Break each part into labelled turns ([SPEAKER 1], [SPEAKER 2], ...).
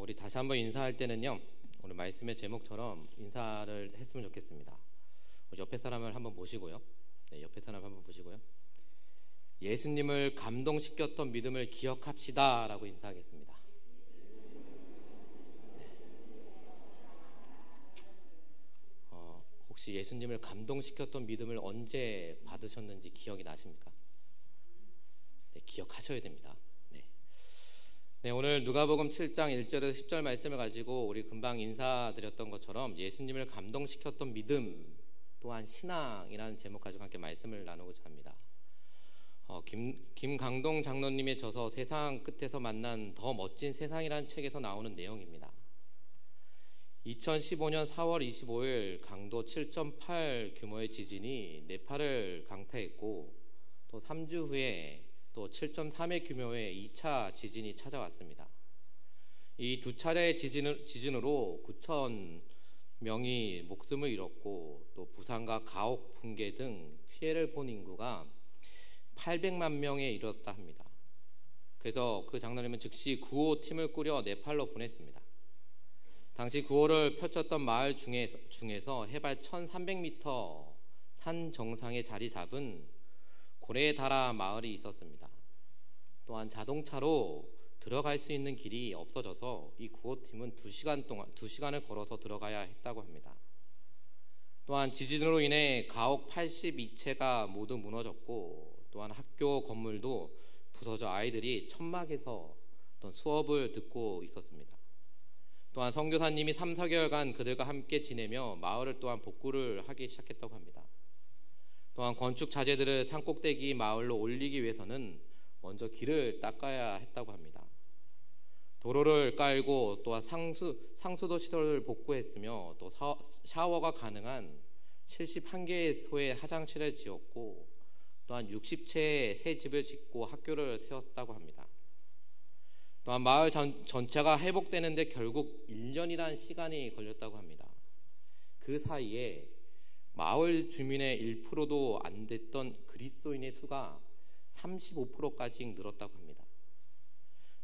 [SPEAKER 1] 우리 다시 한번 인사할 때는요, 오늘 말씀의 제목처럼 인사를 했으면 좋겠습니다. 옆에 사람을 한번 보시고요. 네, 옆에 사람 한번 보시고요. 예수님을 감동시켰던 믿음을 기억합시다 라고 인사하겠습니다. 혹시 예수님을 감동시켰던 믿음을 언제 받으셨는지 기억이 나십니까? 네, 기억하셔야 됩니다. 네, 오늘 누가복음 7장 1절에서 10절 말씀을 가지고 우리 금방 인사드렸던 것처럼 예수님을 감동시켰던 믿음 또한 신앙이라는 제목 가지고 함께 말씀을 나누고자 합니다. 김강동 장로님의 저서 세상 끝에서 만난 더 멋진 세상이라는 책에서 나오는 내용입니다. 2015년 4월 25일 강도 7.8 규모의 지진이 네팔을 강타했고 또 3주 후에 또 7.3의 규모의 2차 지진이 찾아왔습니다. 이 두 차례의 지진으로 9천 명이 목숨을 잃었고 또 부산과 가옥 붕괴 등 피해를 본 인구가 800만 명에 이르렀다 합니다. 그래서 그 장로님은 즉시 구호팀을 꾸려 네팔로 보냈습니다. 당시 구호를 펼쳤던 마을 중에서 해발 1300m 산 정상에 자리 잡은 고레다라 마을이 있었습니다. 또한 자동차로 들어갈 수 있는 길이 없어져서 이 구호팀은 2시간을 걸어서 들어가야 했다고 합니다. 또한 지진으로 인해 가옥 82채가 모두 무너졌고 또한 학교 건물도 부서져 아이들이 천막에서 수업을 듣고 있었습니다. 또한 선교사님이 3, 4개월간 그들과 함께 지내며 마을을 또한 복구를 하기 시작했다고 합니다. 또한 건축 자재들을 산꼭대기 마을로 올리기 위해서는 먼저 길을 닦아야 했다고 합니다. 도로를 깔고 또한 상수도 시설을 복구했으며 또 샤워가 가능한 71개의 소의 화장실을 지었고 또한 60채의 새 집을 짓고 학교를 세웠다고 합니다. 또한 마을 전체가 회복되는데 결국 1년이라는 시간이 걸렸다고 합니다. 그 사이에 마을 주민의 1%도 안 됐던 그리스도인의 수가 35%까지 늘었다고 합니다.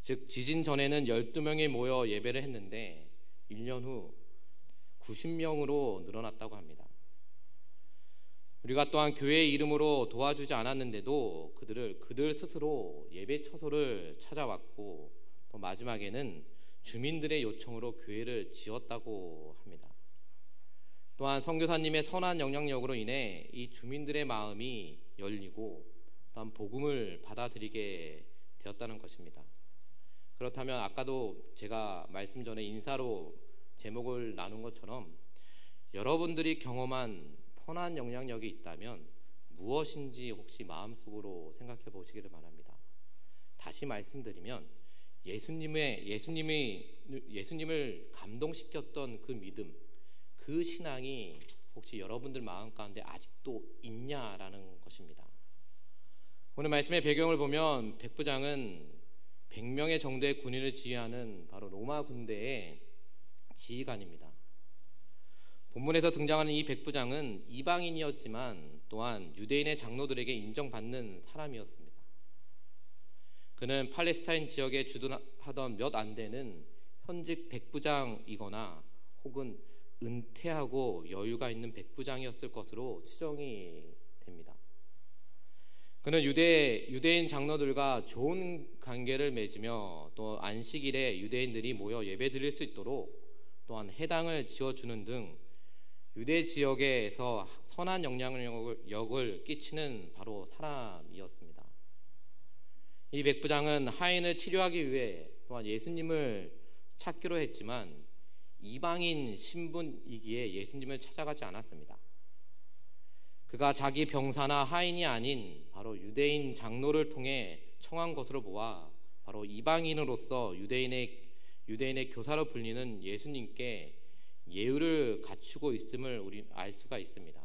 [SPEAKER 1] 즉 지진 전에는 12명이 모여 예배를 했는데 1년 후 90명으로 늘어났다고 합니다. 우리가 또한 교회의 이름으로 도와주지 않았는데도 그들 스스로 예배 처소를 찾아왔고 또 마지막에는 주민들의 요청으로 교회를 지었다고 합니다. 또한 선교사님의 선한 영향력으로 인해 이 주민들의 마음이 열리고 또한 복음을 받아들이게 되었다는 것입니다. 그렇다면 아까도 제가 말씀 전에 인사로 제목을 나눈 것처럼 여러분들이 경험한 선한 영향력이 있다면 무엇인지 혹시 마음속으로 생각해 보시기를 바랍니다. 다시 말씀드리면 예수님을 감동시켰던 그 믿음, 그 신앙이 혹시 여러분들 마음 가운데 아직도 있냐라는 것입니다. 오늘 말씀의 배경을 보면 백부장은 100명의 정도의 군인을 지휘하는 바로 로마 군대의 지휘관입니다. 본문에서 등장하는 이 백부장은 이방인이었지만 또한 유대인의 장로들에게 인정받는 사람이었습니다. 그는 팔레스타인 지역에 주둔하던 몇 안 되는 현직 백부장이거나 혹은 은퇴하고 여유가 있는 백부장이었을 것으로 추정이 됩니다. 그는 유대인 장로들과 좋은 관계를 맺으며 또 안식일에 유대인들이 모여 예배드릴 수 있도록 또한 해당을 지어주는 등 유대 지역에서 선한 영향력을 끼치는 바로 사람이었습니다. 이 백부장은 하인을 치료하기 위해 또한 예수님을 찾기로 했지만 이방인 신분이기에 예수님을 찾아가지 않았습니다. 그가 자기 병사나 하인이 아닌 바로 유대인 장로를 통해 청한 것으로 보아 바로 이방인으로서 유대인의 교사로 불리는 예수님께 예우를 갖추고 있음을 우리 알 수가 있습니다.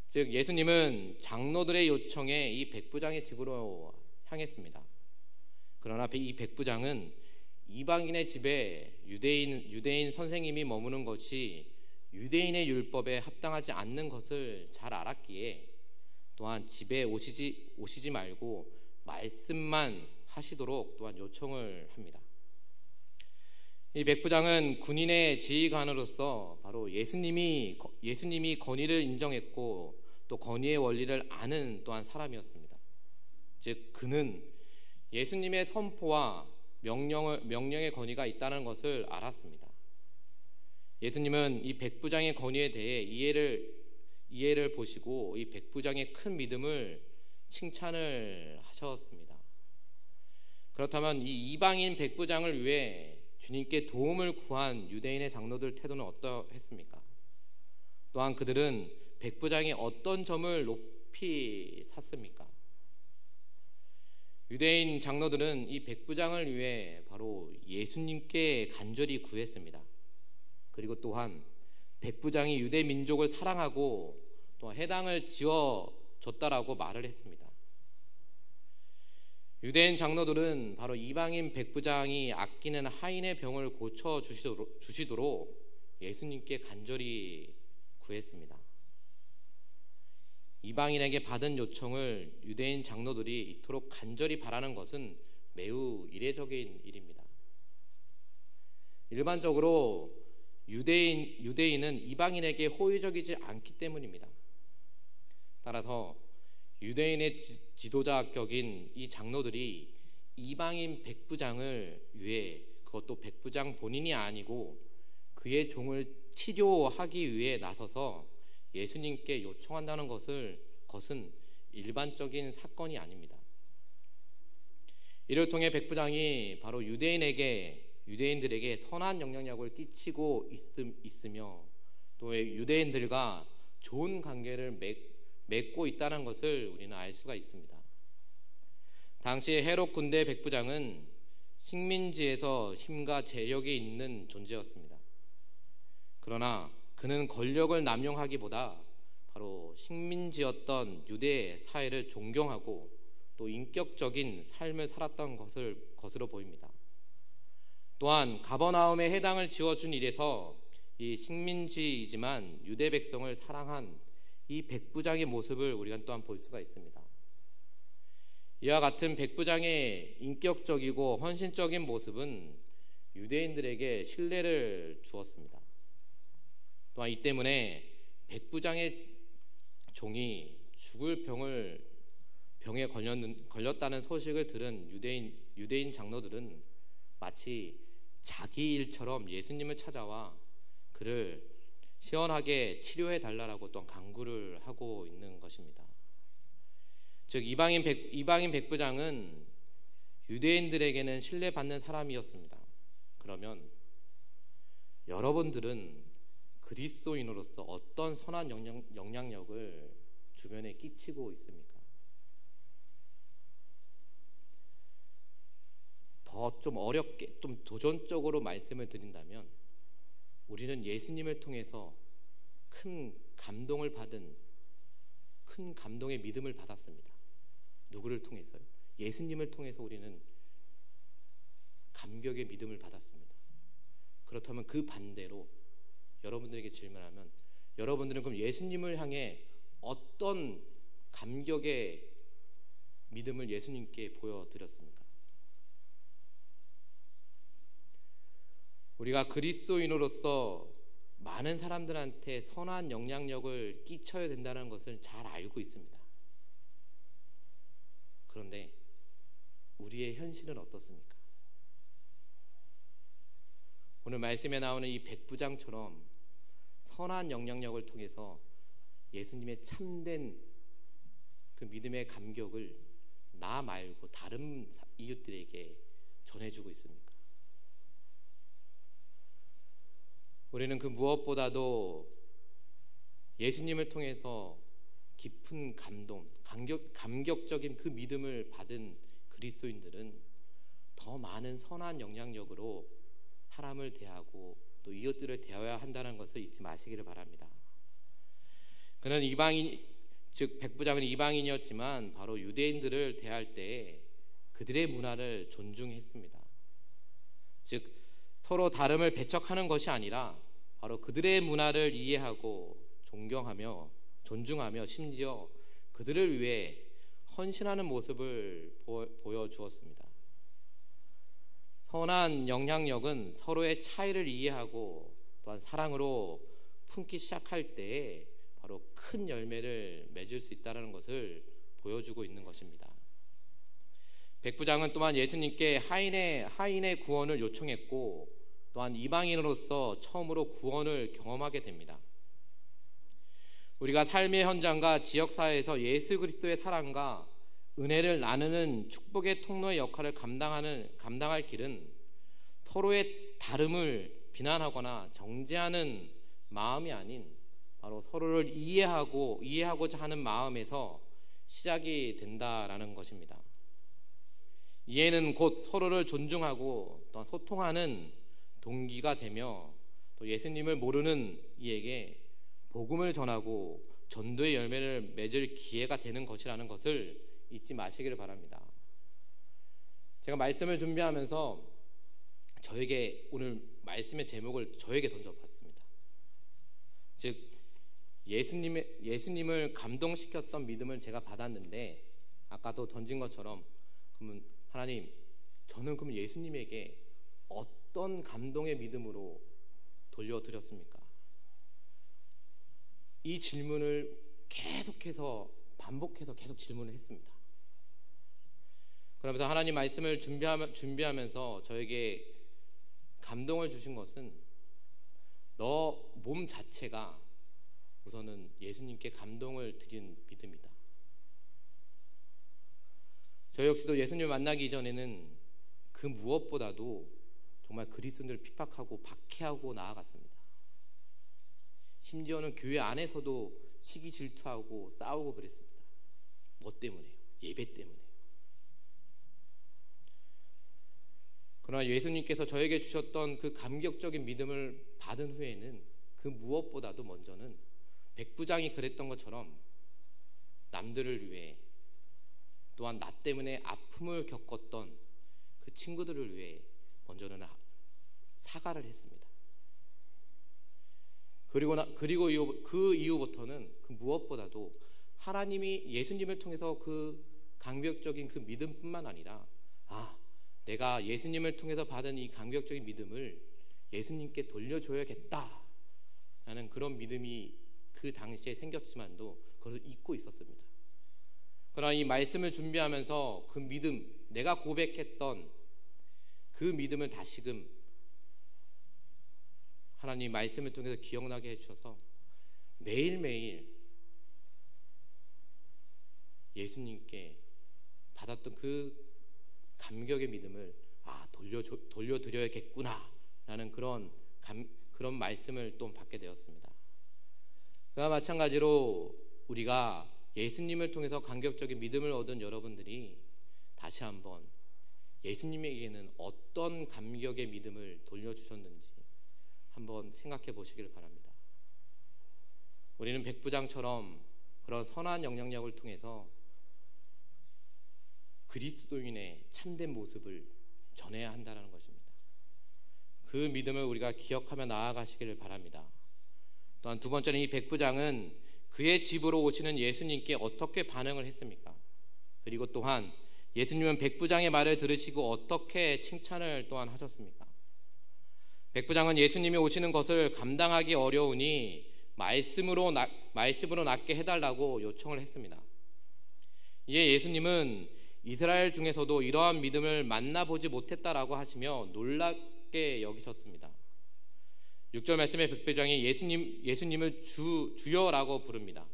[SPEAKER 1] 즉 예수님은 장로들의 요청에 이 백부장의 집으로 향했습니다. 그러나 이 백부장은 이방인의 집에 유대인 선생님이 머무는 것이 유대인의 율법에 합당하지 않는 것을 잘 알았기에 또한 집에 오시지 말고 말씀만 하시도록 또한 요청을 합니다. 이 백부장은 군인의 지휘관으로서 바로 예수님이 권위를 인정했고 또 권위의 원리를 아는 또한 사람이었습니다. 즉 그는 예수님의 선포와 명령의 권위가 있다는 것을 알았습니다. 예수님은 이 백부장의 권위에 대해 이해를 보시고 이 백부장의 큰 믿음을 칭찬을 하셨습니다. 그렇다면 이 이방인 백부장을 위해 주님께 도움을 구한 유대인의 장로들 태도는 어떠했습니까? 또한 그들은 백부장이 어떤 점을 높이 샀습니까? 유대인 장로들은 이 백부장을 위해 바로 예수님께 간절히 구했습니다. 그리고 또한 백부장이 유대 민족을 사랑하고 또 해당을 지어줬다라고 말을 했습니다. 유대인 장로들은 바로 이방인 백부장이 아끼는 하인의 병을 고쳐주시도록 예수님께 간절히 구했습니다. 이방인에게 받은 요청을 유대인 장로들이 이토록 간절히 바라는 것은 매우 이례적인 일입니다. 일반적으로 유대인은 이방인에게 호의적이지 않기 때문입니다. 따라서 유대인의 지도자격인 이 장로들이 이방인 백부장을 위해, 그것도 백부장 본인이 아니고 그의 종을 치료하기 위해 나서서 예수님께 요청한다는 것은 일반적인 사건이 아닙니다. 이를 통해 백부장이 바로 유대인들에게 선한 영향력을 끼치고 있으며 또 유대인들과 좋은 관계를 맺고 있다는 것을 우리는 알 수가 있습니다. 당시 헤롯 군대 백부장은 식민지에서 힘과 재력이 있는 존재였습니다. 그러나 그는 권력을 남용하기보다 바로 식민지였던 유대 사회를 존경하고 또 인격적인 삶을 살았던 것으로 보입니다. 또한 가버나움에 해당을 지어준 일에서 이 식민지이지만 유대 백성을 사랑한 이 백부장의 모습을 우리가 또한 볼 수가 있습니다. 이와 같은 백부장의 인격적이고 헌신적인 모습은 유대인들에게 신뢰를 주었습니다. 또한 이 때문에 백부장의 종이 죽을 병에 걸렸다는 소식을 들은 유대인 장로들은 마치 자기 일처럼 예수님을 찾아와 그를 시원하게 치료해 달라고 또한 간구를 하고 있는 것입니다. 즉 이방인 백부장은 유대인들에게는 신뢰받는 사람이었습니다. 그러면 여러분들은 그리스도인으로서 어떤 선한 영향력을 주변에 끼치고 있습니까? 더 좀 어렵게, 좀 도전적으로 말씀을 드린다면 우리는 예수님을 통해서 큰 감동을 받은, 큰 감동의 믿음을 받았습니다. 누구를 통해서요? 예수님을 통해서 우리는 감격의 믿음을 받았습니다. 그렇다면 그 반대로 여러분들에게 질문하면 여러분들은 그럼 예수님을 향해 어떤 감격의 믿음을 예수님께 보여드렸습니까? 우리가 그리스도인으로서 많은 사람들한테 선한 영향력을 끼쳐야 된다는 것을 잘 알고 있습니다. 그런데 우리의 현실은 어떻습니까? 오늘 말씀에 나오는 이 백부장처럼 선한 영향력을 통해서 예수님의 참된 그 믿음의 감격을 나 말고 다른 이웃들에게 전해주고 있습니까? 우리는 그 무엇보다도 예수님을 통해서 깊은 감격적인 그 믿음을 받은 그리스도인들은 더 많은 선한 영향력으로 사람을 대하고 또 이웃들을 대해야 한다는 것을 잊지 마시기를 바랍니다. 그는 즉 백부장은 이방인이었지만 바로 유대인들을 대할 때 그들의 문화를 존중했습니다. 즉 서로 다름을 배척하는 것이 아니라 바로 그들의 문화를 이해하고 존중하며 심지어 그들을 위해 헌신하는 모습을 보여주었습니다. 선한 영향력은 서로의 차이를 이해하고 또한 사랑으로 품기 시작할 때에 바로 큰 열매를 맺을 수 있다는 것을 보여주고 있는 것입니다. 백부장은 또한 예수님께 하인의 구원을 요청했고 또한 이방인으로서 처음으로 구원을 경험하게 됩니다. 우리가 삶의 현장과 지역사회에서 예수 그리스도의 사랑과 은혜를 나누는 축복의 통로의 역할을 감당할 길은 서로의 다름을 비난하거나 정죄하는 마음이 아닌 바로 서로를 이해하고자 하는 마음에서 시작이 된다라는 것입니다. 이해는 곧 서로를 존중하고 또 소통하는 동기가 되며 또 예수님을 모르는 이에게 복음을 전하고 전도의 열매를 맺을 기회가 되는 것이라는 것을 잊지 마시기를 바랍니다. 제가 말씀을 준비하면서 저에게 오늘 말씀의 제목을 저에게 던져봤습니다. 즉 예수님을 감동시켰던 믿음을 제가 받았는데 아까도 던진 것처럼 그러면 하나님, 저는 그럼 예수님에게 어떤 감동의 믿음으로 돌려드렸습니까? 이 질문을 반복해서 계속 질문을 했습니다. 그러면서 하나님 말씀을 준비하면서 저에게 감동을 주신 것은 너 몸 자체가 우선은 예수님께 감동을 드린 믿음이다. 저 역시도 예수님을 만나기 이전에는 그 무엇보다도 정말 그리스도인들을 핍박하고 박해하고 나아갔습니다. 심지어는 교회 안에서도 시기 질투하고 싸우고 그랬습니다. 뭐 때문에요? 예배 때문에요. 그러나 예수님께서 저에게 주셨던 그 감격적인 믿음을 받은 후에는 그 무엇보다도 먼저는 백부장이 그랬던 것처럼 남들을 위해 또한 나 때문에 아픔을 겪었던 그 친구들을 위해 먼저는 사과를 했습니다. 그리고 그 이후부터는 그 무엇보다도 하나님이 예수님을 통해서 그 감격적인 그 믿음뿐만 아니라 내가 예수님을 통해서 받은 이 감격적인 믿음을 예수님께 돌려줘야겠다라는 그런 믿음이 그 당시에 생겼지만도 그것을 잊고 있었습니다. 그러나 이 말씀을 준비하면서 그 믿음, 내가 고백했던 그 믿음을 다시금 하나님 말씀을 통해서 기억나게 해주셔서 매일매일 예수님께 받았던 그 감격의 믿음을 돌려드려야겠구나 라는 그런 말씀을 또 받게 되었습니다. 그와 마찬가지로 우리가 예수님을 통해서 감격적인 믿음을 얻은 여러분들이 다시 한번 예수님에게는 어떤 감격의 믿음을 돌려주셨는지 한번 생각해 보시길 바랍니다. 우리는 백부장처럼 그런 선한 영향력을 통해서 그리스도인의 참된 모습을 전해야 한다는 것입니다. 그 믿음을 우리가 기억하며 나아가시기를 바랍니다. 또한 두 번째는 이 백부장은 그의 집으로 오시는 예수님께 어떻게 반응을 했습니까? 그리고 또한 예수님은 백부장의 말을 들으시고 어떻게 칭찬을 또한 하셨습니까? 백부장은 예수님이 오시는 것을 감당하기 어려우니 말씀으로 낫게 해달라고 요청을 했습니다. 이에 예수님은 이스라엘 중에서도 이러한 믿음을 만나보지 못했다라고 하시며 놀랍게 여기셨습니다. 6절 말씀에 백부장이 예수님을 주여라고 부릅니다.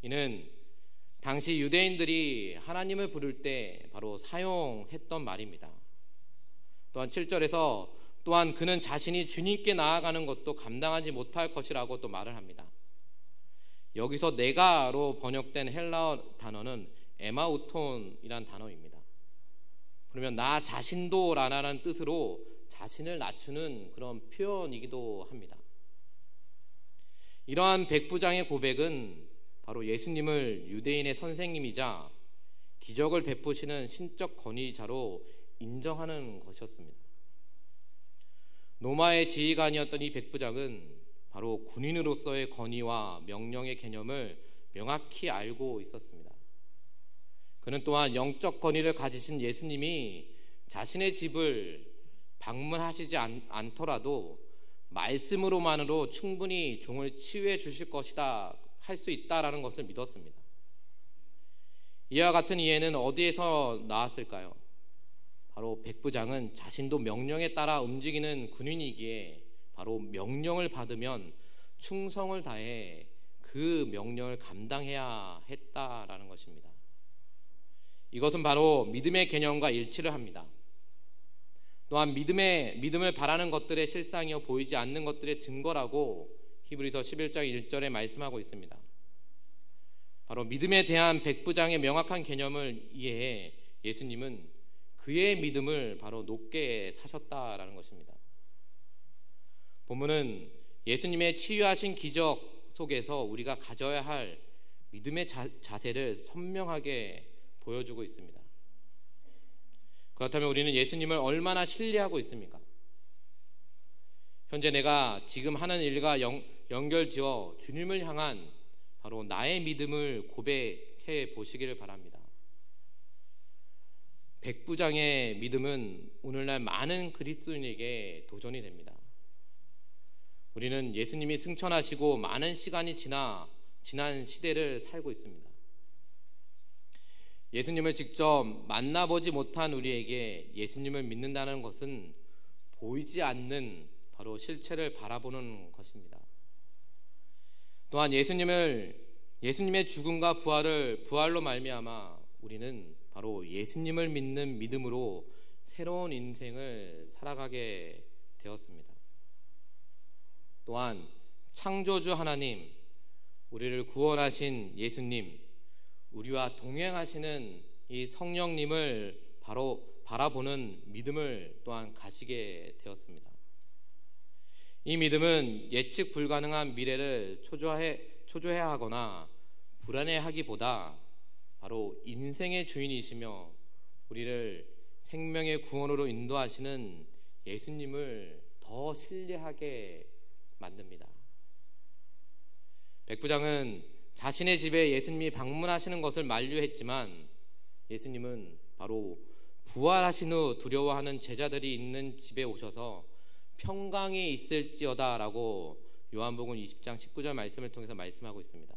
[SPEAKER 1] 이는 당시 유대인들이 하나님을 부를 때 바로 사용했던 말입니다. 또한 7절에서 또한 그는 자신이 주님께 나아가는 것도 감당하지 못할 것이라고 또 말을 합니다. 여기서 내가로 번역된 헬라어 단어는 에마우톤이란 단어입니다. 그러면 나 자신도 라는 뜻으로 자신을 낮추는 그런 표현이기도 합니다. 이러한 백부장의 고백은 바로 예수님을 유대인의 선생님이자 기적을 베푸시는 신적 권위자로 인정하는 것이었습니다. 로마의 지휘관이었던 이 백부장은 바로 군인으로서의 권위와 명령의 개념을 명확히 알고 있었습니다. 그는 또한 영적 권위를 가지신 예수님이 자신의 집을 방문하시지 않더라도 말씀으로만으로 충분히 종을 치유해 주실 것이다 할 수 있다라는 것을 믿었습니다. 이와 같은 이해는 어디에서 나왔을까요? 바로 백부장은 자신도 명령에 따라 움직이는 군인이기에 바로 명령을 받으면 충성을 다해 그 명령을 감당해야 했다라는 것입니다. 이것은 바로 믿음의 개념과 일치를 합니다. 또한 믿음을 바라는 것들의 실상이요 보이지 않는 것들의 증거라고 히브리서 11장 1절에 말씀하고 있습니다. 바로 믿음에 대한 백부장의 명확한 개념을 이해해 예수님은 그의 믿음을 바로 높게 사셨다라는 것입니다. 본문은 예수님의 치유하신 기적 속에서 우리가 가져야 할 믿음의 자세를 선명하게 보여주고 있습니다. 그렇다면 우리는 예수님을 얼마나 신뢰하고 있습니까? 현재 내가 지금 하는 일과 연결지어 주님을 향한 바로 나의 믿음을 고백해 보시기를 바랍니다. 백부장의 믿음은 오늘날 많은 그리스도인에게 도전이 됩니다. 우리는 예수님이 승천하시고 많은 시간이 지난 시대를 살고 있습니다. 예수님을 직접 만나보지 못한 우리에게 예수님을 믿는다는 것은 보이지 않는 바로 실체를 바라보는 것입니다. 또한 예수님의 죽음과 부활로 말미암아 우리는 바로 예수님을 믿는 믿음으로 새로운 인생을 살아가게 되었습니다. 또한 창조주 하나님, 우리를 구원하신 예수님, 우리와 동행하시는 이 성령님을 바로 바라보는 믿음을 또한 가지게 되었습니다. 이 믿음은 예측 불가능한 미래를 초조해야 하거나 불안해하기보다 바로 인생의 주인이시며 우리를 생명의 구원으로 인도하시는 예수님을 더 신뢰하게 만듭니다. 백부장은 자신의 집에 예수님이 방문하시는 것을 만류했지만 예수님은 바로 부활하신 후 두려워하는 제자들이 있는 집에 오셔서 평강이 있을지어다 라고 요한복음 20장 19절 말씀을 통해서 말씀하고 있습니다.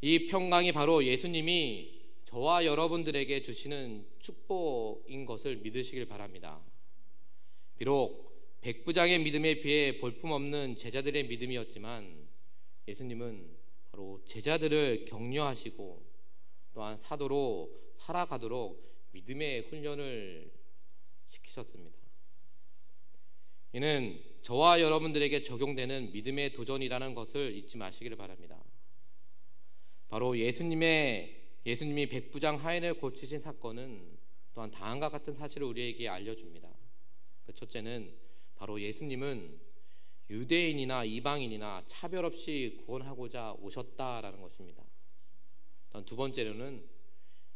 [SPEAKER 1] 이 평강이 바로 예수님이 저와 여러분들에게 주시는 축복인 것을 믿으시길 바랍니다. 비록 백부장의 믿음에 비해 볼품없는 제자들의 믿음이었지만 예수님은 바로 제자들을 격려하시고 또한 사도로 살아가도록 믿음의 훈련을 시키셨습니다. 이는 저와 여러분들에게 적용되는 믿음의 도전이라는 것을 잊지 마시기를 바랍니다. 바로 예수님이 백부장 하인을 고치신 사건은 또한 다음과 같은 사실을 우리에게 알려줍니다. 그 첫째는 바로 예수님은 유대인이나 이방인이나 차별 없이 구원하고자 오셨다라는 것입니다. 또한 두 번째로는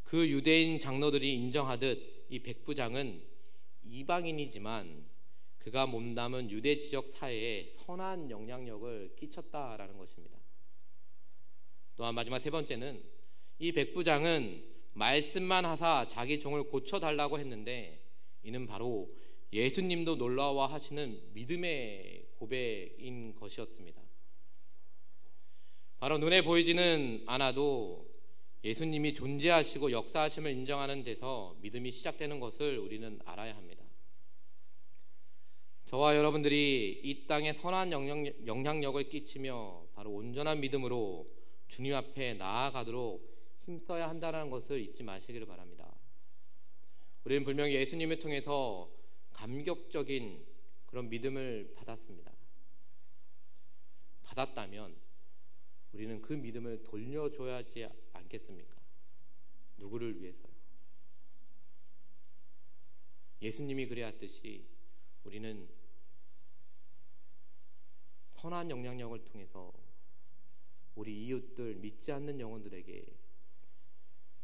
[SPEAKER 1] 그 유대인 장로들이 인정하듯 이 백부장은 이방인이지만 그가 몸담은 유대 지역 사회에 선한 영향력을 끼쳤다라는 것입니다. 또한 마지막 세 번째는 이 백부장은 말씀만 하사 자기 종을 고쳐달라고 했는데 이는 바로 예수님도 놀라워하시는 믿음의 고백인 것이었습니다. 바로 눈에 보이지는 않아도 예수님이 존재하시고 역사하심을 인정하는 데서 믿음이 시작되는 것을 우리는 알아야 합니다. 저와 여러분들이 이 땅에 선한 영향력을 끼치며 바로 온전한 믿음으로 주님 앞에 나아가도록 힘써야 한다는 것을 잊지 마시기를 바랍니다. 우리는 분명히 예수님을 통해서 감격적인 그런 믿음을 받았습니다. 받았다면 우리는 그 믿음을 돌려줘야 하지 않겠습니까? 누구를 위해서요? 예수님이 그래왔듯이 우리는 선한 영향력을 통해서 우리 이웃들, 믿지 않는 영혼들에게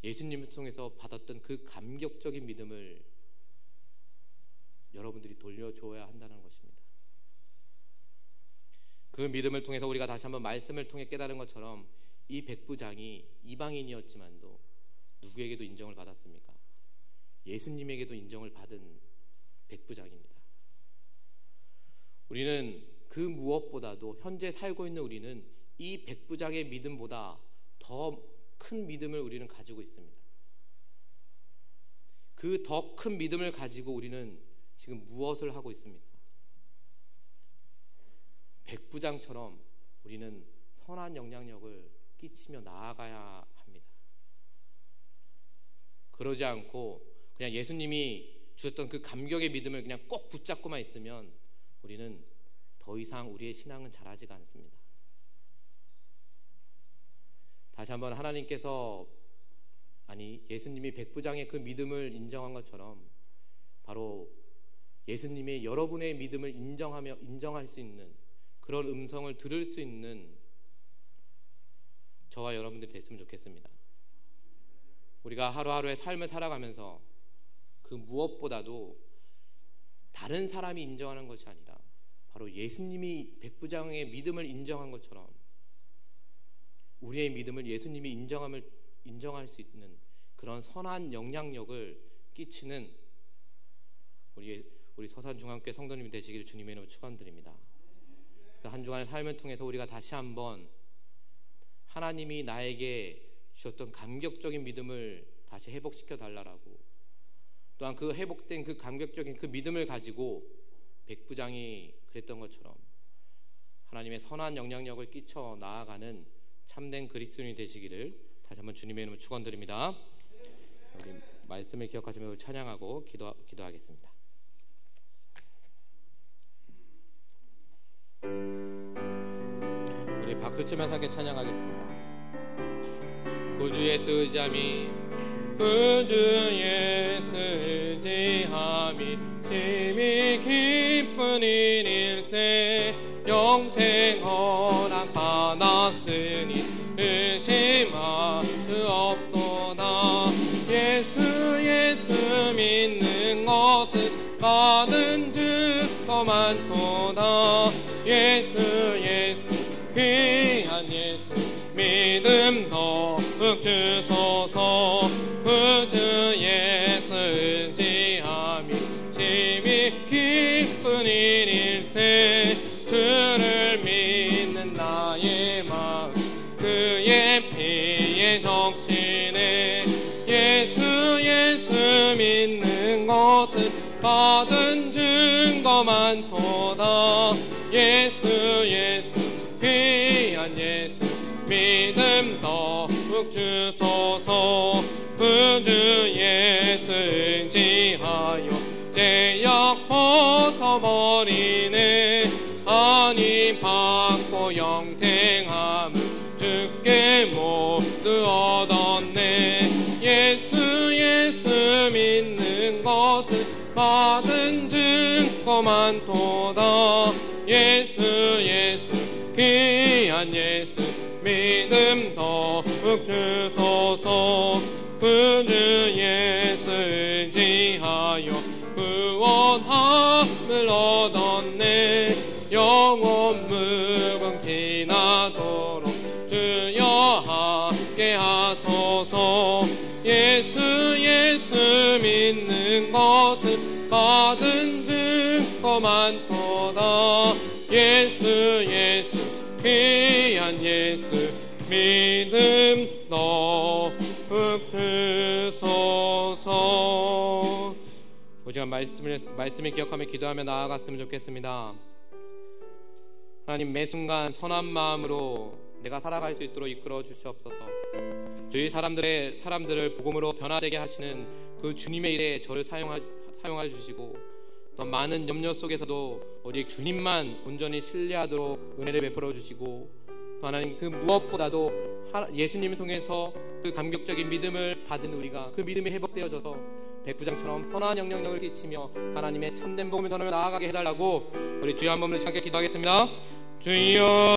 [SPEAKER 1] 예수님을 통해서 받았던 그 감격적인 믿음을 여러분들이 돌려줘야 한다는 것입니다. 그 믿음을 통해서 우리가 다시 한번 말씀을 통해 깨달은 것처럼 이 백부장이 이방인이었지만도 누구에게도 인정을 받았습니까? 예수님에게도 인정을 받은 백부장입니다. 우리는 그 무엇보다도 현재 살고 있는 우리는 이 백부장의 믿음보다 더 큰 믿음을 우리는 가지고 있습니다. 그 더 큰 믿음을 가지고 우리는 지금 무엇을 하고 있습니까? 백부장처럼 우리는 선한 영향력을 끼치며 나아가야 합니다. 그러지 않고 그냥 예수님이 주셨던 그 감격의 믿음을 그냥 꼭 붙잡고만 있으면 우리는 더 이상 우리의 신앙은 자라지가 않습니다. 다시 한번 예수님이 백부장의 그 믿음을 인정한 것처럼 바로 예수님의 여러분의 믿음을 인정할 수 있는 그런 음성을 들을 수 있는 저와 여러분들이 됐으면 좋겠습니다. 우리가 하루하루의 삶을 살아가면서 그 무엇보다도 다른 사람이 인정하는 것이 아니라 바로 예수님이 백부장의 믿음을 인정한 것처럼 우리의 믿음을 예수님이 인정할 수 있는 그런 선한 영향력을 끼치는 우리 서산중앙교회 성도님이 되시기를 주님의 이름으로 축원드립니다. 한 주간의 삶을 통해서 우리가 다시 한번 하나님이 나에게 주셨던 감격적인 믿음을 다시 회복시켜 달라고, 또한 그 회복된 그 감격적인 그 믿음을 가지고 백부장이 그랬던 것처럼 하나님의 선한 영향력을 끼쳐 나아가는 참된 그리스도인이 되시기를 다시 한번 주님의 이름으로 축원드립니다. 우리 말씀을 기억하시며 찬양하고 기도하겠습니다. 우리 박수치면서 함께 찬양하겠습니다. 구주 예수 의지함이, 구주 예수 의지함이 심히 기쁜 일일세. 영생 허락 받았으니 의심할 수 없도다. 예수 믿는 것은 받은 증거 많도다. 예수 귀한 예수 믿음 더욱 주소서. 구주 예수 의지함이 심히 기쁜 일일세. 주를 믿는 나의 마음 그의 피에 적시네. 예수 믿는 것은 받은 증거 많도다. 예수 귀한 예수 믿음 더욱 주소서. 구주 예수 의지하여 죄악 벗어버리네. 아니 받고 영생함을 주께 모두 얻었네. 예수 믿는 것은 받은 증거 많도다. 예수 귀한 예수 믿음 더욱 주소서. 구주 예수 의지하여 구원함을 얻었네. 영원 무궁지나도록 주여 함께 하소서. 예수 믿는 것은 받은 증거 많도다. 예수 귀한 예수 믿음 더욱 주소서. 오직한 말씀을 기억하며 기도하며 나아갔으면 좋겠습니다. 하나님, 매 순간 선한 마음으로 내가 살아갈 수 있도록 이끌어 주시옵소서. 주위 사람들을 복음으로 변화되게 하시는 그 주님의 일에 저를 사용하여 주시고, 또 많은 염려 속에서도 오직 주님만 온전히 신뢰하도록 은혜를 베풀어 주시고, 또 하나님 그 무엇보다도 예수님을 통해서 그 감격적인 믿음을 받은 우리가 그 믿음이 회복되어져서 백부장처럼 선한 영향력을 끼치며 하나님의 참된 복음을 전하며 나아가게 해달라고 우리 주여 한 번만 함께 기도하겠습니다. 주여